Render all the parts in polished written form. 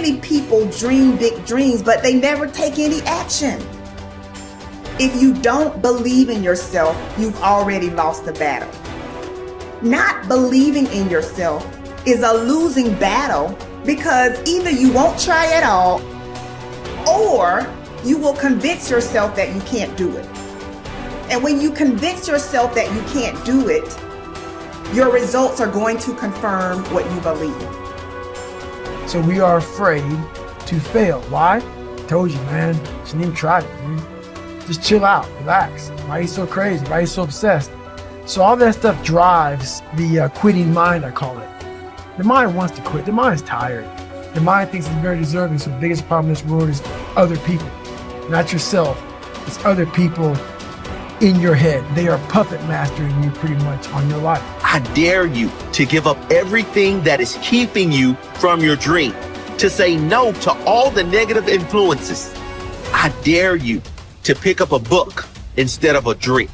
many people dream big dreams, but they never take any action. If you don't believe in yourself, you've already lost the battle. Not believing in yourself is a losing battle because either you won't try at all or you will convince yourself that you can't do it. And when you convince yourself that you can't do it, your results are going to confirm what you believe. So we are afraid to fail. Why? I told you, man. Shouldn't even try it, dude. Just chill out, relax. Why are you so crazy? Why are you so obsessed? So all that stuff drives the quitting mind, I call it. The mind wants to quit. The mind is tired. The mind thinks it's very deserving. So the biggest problem in this world is other people, not yourself. It's other people in your head. They are puppet mastering you pretty much on your life. I dare you to give up everything that is keeping you from your dream, to say no to all the negative influences. I dare you to pick up a book instead of a drink.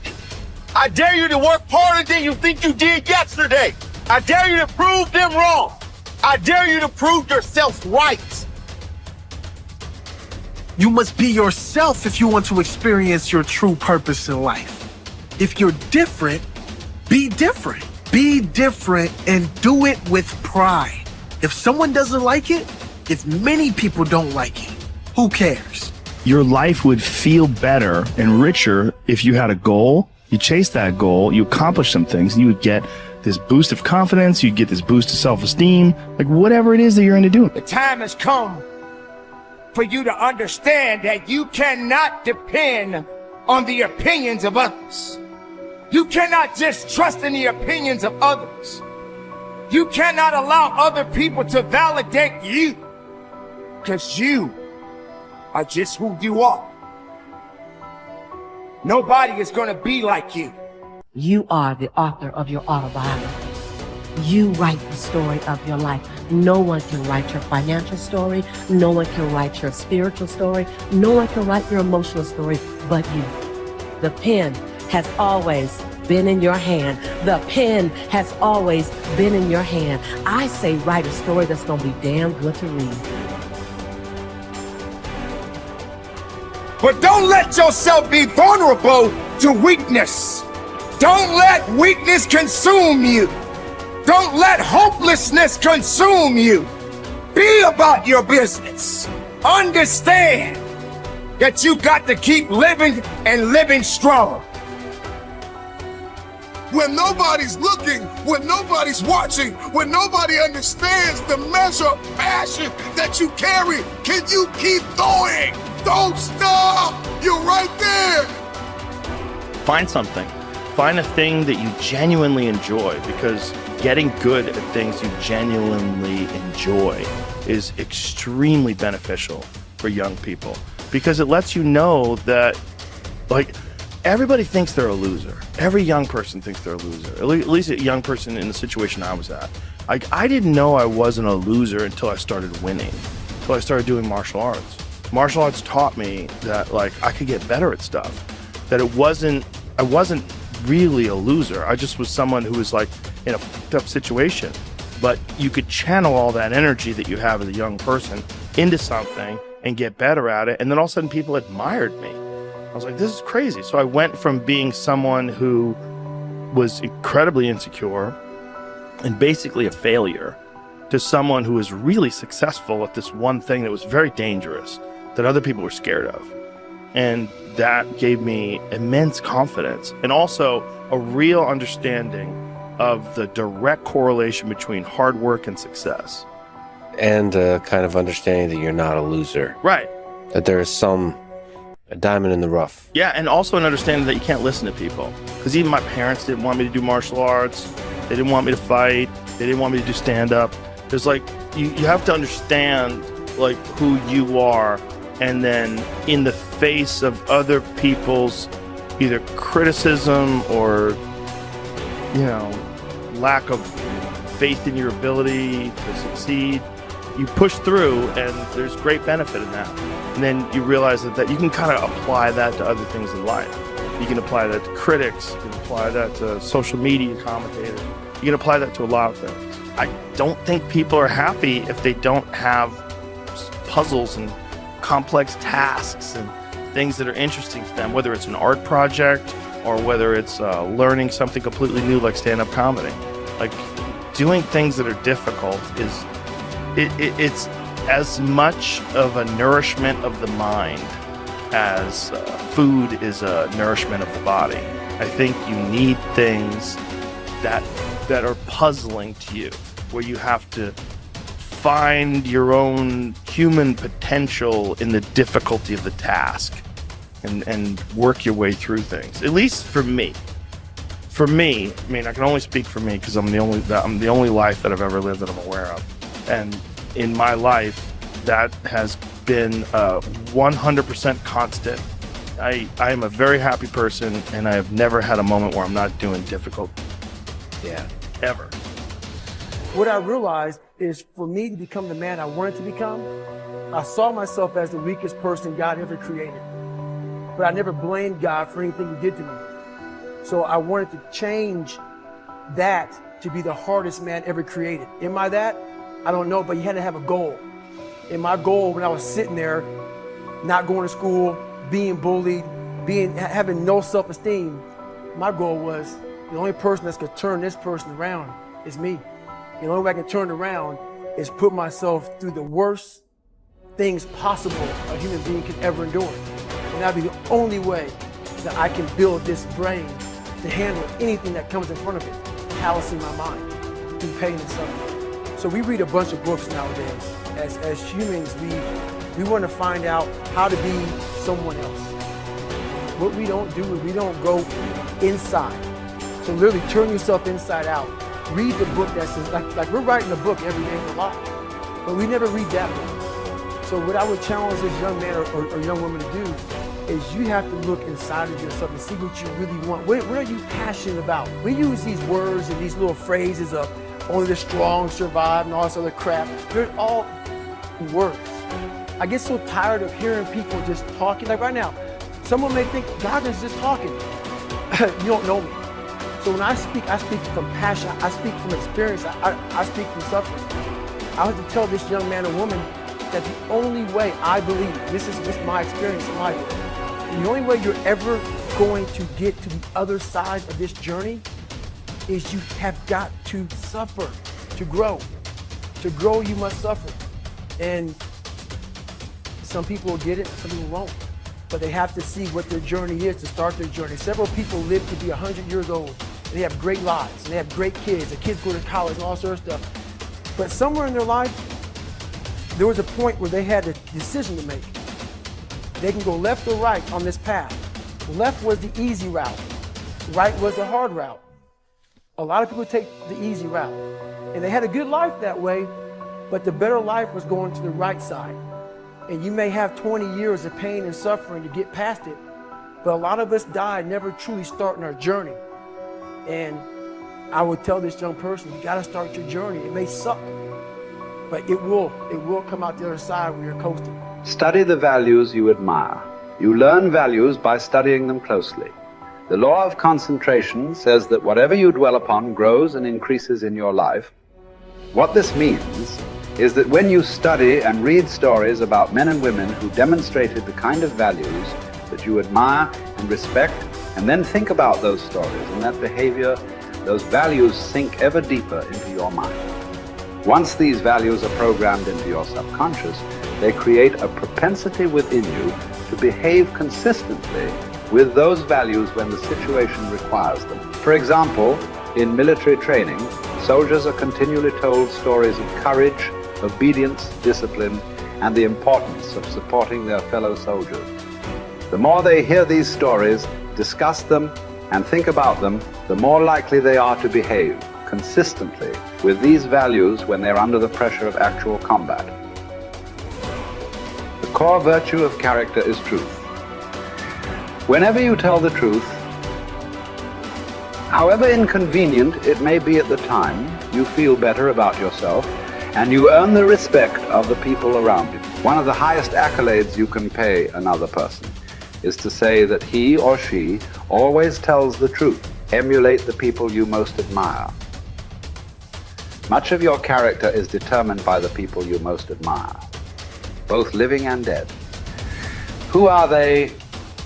I dare you to work harder than you think you did yesterday. I dare you to prove them wrong. I dare you to prove yourself right. You must be yourself if you want to experience your true purpose in life. If you're different, be different. Be different and do it with pride. If someone doesn't like it, if many people don't like it, who cares? Your life would feel better and richer if you had a goal, you chase that goal, you accomplish some things, and you would get this boost of confidence, you'd get this boost of self-esteem, like whatever it is that you're into doing. The time has come for you to understand that you cannot depend on the opinions of others. You cannot just trust in the opinions of others. You cannot allow other people to validate you, because you are just who you are. Nobody is going to be like you. You are the author of your autobiography. You write the story of your life. No one can write your financial story. No one can write your spiritual story. No one can write your emotional story but you. The pen has always been in your hand. The pen has always been in your hand. I say write a story that's going to be damn good to read. But don't let yourself be vulnerable to weakness. Don't let weakness consume you. Don't let hopelessness consume you. Be about your business. Understand that you got to keep living and living strong. When nobody's looking, when nobody's watching, when nobody understands the measure of passion that you carry, can you keep going? Don't stop! You're right there! Find something. Find a thing that you genuinely enjoy, because getting good at things you genuinely enjoy is extremely beneficial for young people, because it lets you know that, like, everybody thinks they're a loser. Every young person thinks they're a loser. At least a young person in the situation I was at. Like, I didn't know I wasn't a loser until I started winning, until I started doing martial arts. Martial arts taught me that, like, I could get better at stuff, that I wasn't really a loser. I just was someone who was, like, in a fucked up situation. But you could channel all that energy that you have as a young person into something and get better at it. And then all of a sudden people admired me. I was like, this is crazy. So I went from being someone who was incredibly insecure and basically a failure to someone who was really successful at this one thing that was very dangerous, that other people were scared of. And that gave me immense confidence and also a real understanding of the direct correlation between hard work and success. And a kind of understanding that you're not a loser. Right. That there is a diamond in the rough. Yeah, and also an understanding that you can't listen to people. Because even my parents didn't want me to do martial arts. They didn't want me to fight. They didn't want me to do stand-up. There's like, you have to understand, like, who you are, and then in the face of other people's either criticism or, you know, lack of faith in your ability to succeed, you push through, and there's great benefit in that. And then you realize that you can kind of apply that to other things in life. You can apply that to critics, you can apply that to social media commentators, you can apply that to a lot of things. I don't think people are happy if they don't have puzzles and complex tasks and things that are interesting to them, whether it's an art project or whether it's learning something completely new like stand-up comedy. Like, doing things that are difficult it's as much of a nourishment of the mind as food is a nourishment of the body. I think you need things that are puzzling to you, where you have to find your own human potential in the difficulty of the task and work your way through things. At least for me. For me, I mean, I can only speak for me because I'm the only life that I've ever lived that I'm aware of. And in my life, that has been 100% constant. I am a very happy person, and I have never had a moment where I'm not doing difficult. Yeah. Ever. What I realized is, for me to become the man I wanted to become, I saw myself as the weakest person God ever created. But I never blamed God for anything he did to me. So I wanted to change that to be the hardest man ever created. Am I that? I don't know, but you had to have a goal. And my goal, when I was sitting there, not going to school, being bullied, having no self-esteem, my goal was, the only person that's gonna turn this person around is me. The only way I can turn it around is put myself through the worst things possible a human being can ever endure. And that'd be the only way that I can build this brain to handle anything that comes in front of it, callousing my mind through pain and suffering. So we read a bunch of books nowadays. As humans, we want to find out how to be someone else. What we don't do is we don't go inside. So literally turn yourself inside out. Read the book that says, like we're writing a book every day for life, but we never read that book. So what I would challenge this young man or young woman to do is you have to look inside of yourself and see what you really want. What are you passionate about? We use these words and these little phrases of only the strong survive and all this other crap. They're all words. I get so tired of hearing people just talking. Like right now, someone may think Goggins is just talking. You don't know me. So when I speak from passion, I speak from experience, I speak from suffering. I have to tell this young man or woman that the only way I believe, this is just my experience in life, the only way you're ever going to get to the other side of this journey is you have got to suffer to grow. To grow, you must suffer. And some people will get it, some people won't. But they have to see what their journey is to start their journey. Several people live to be 100 years old. And they have great lives, and they have great kids. The kids go to college and all sorts of stuff. But somewhere in their life, there was a point where they had a decision to make. They can go left or right on this path. Left was the easy route. Right was the hard route. A lot of people take the easy route. And they had a good life that way, but the better life was going to the right side. And you may have 20 years of pain and suffering to get past it, but a lot of us die never truly starting our journey. And I would tell this young person, you gotta start your journey. It may suck, but it will come out the other side where you're coasting. Study the values you admire. You learn values by studying them closely. The law of concentration says that whatever you dwell upon grows and increases in your life. What this means is that when you study and read stories about men and women who demonstrated the kind of values that you admire and respect, and then think about those stories and that behavior, those values sink ever deeper into your mind. Once these values are programmed into your subconscious, they create a propensity within you to behave consistently with those values when the situation requires them. For example, in military training, soldiers are continually told stories of courage, obedience, discipline, and the importance of supporting their fellow soldiers. The more they hear these stories, discuss them, and think about them, the more likely they are to behave consistently with these values when they're under the pressure of actual combat. The core virtue of character is truth. Whenever you tell the truth, however inconvenient it may be at the time, you feel better about yourself and you earn the respect of the people around you. One of the highest accolades you can pay another person is to say that he or she always tells the truth. Emulate the people you most admire. Much of your character is determined by the people you most admire. both living and dead. Who are they?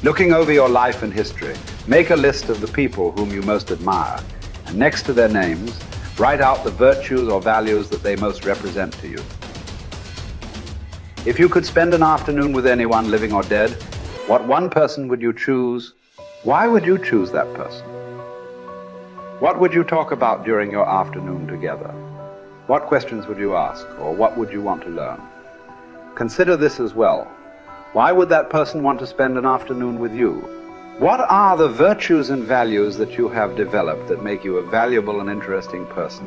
Looking over your life and history, make a list of the people whom you most admire, and next to their names, write out the virtues or values that they most represent to you. If you could spend an afternoon with anyone, living or dead, what one person would you choose? Why would you choose that person? What would you talk about during your afternoon together? What questions would you ask, or what would you want to learn? Consider this as well. Why would that person want to spend an afternoon with you? What are the virtues and values that you have developed that make you a valuable and interesting person?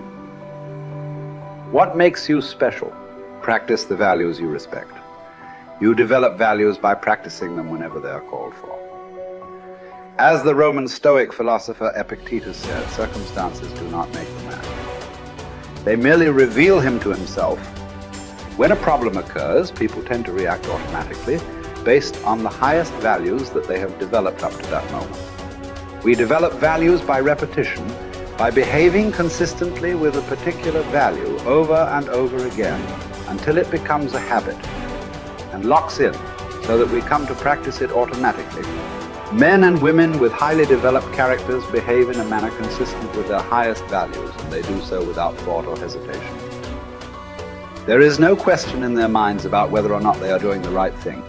What makes you special? Practice the values you respect. You develop values by practicing them whenever they are called for. As the Roman Stoic philosopher Epictetus said, circumstances do not make the man. They merely reveal him to himself. When a problem occurs, people tend to react automatically based on the highest values that they have developed up to that moment. We develop values by repetition, by behaving consistently with a particular value over and over again until it becomes a habit and locks in so that we come to practice it automatically. Men and women with highly developed characters behave in a manner consistent with their highest values, and they do so without thought or hesitation. There is no question in their minds about whether or not they are doing the right thing.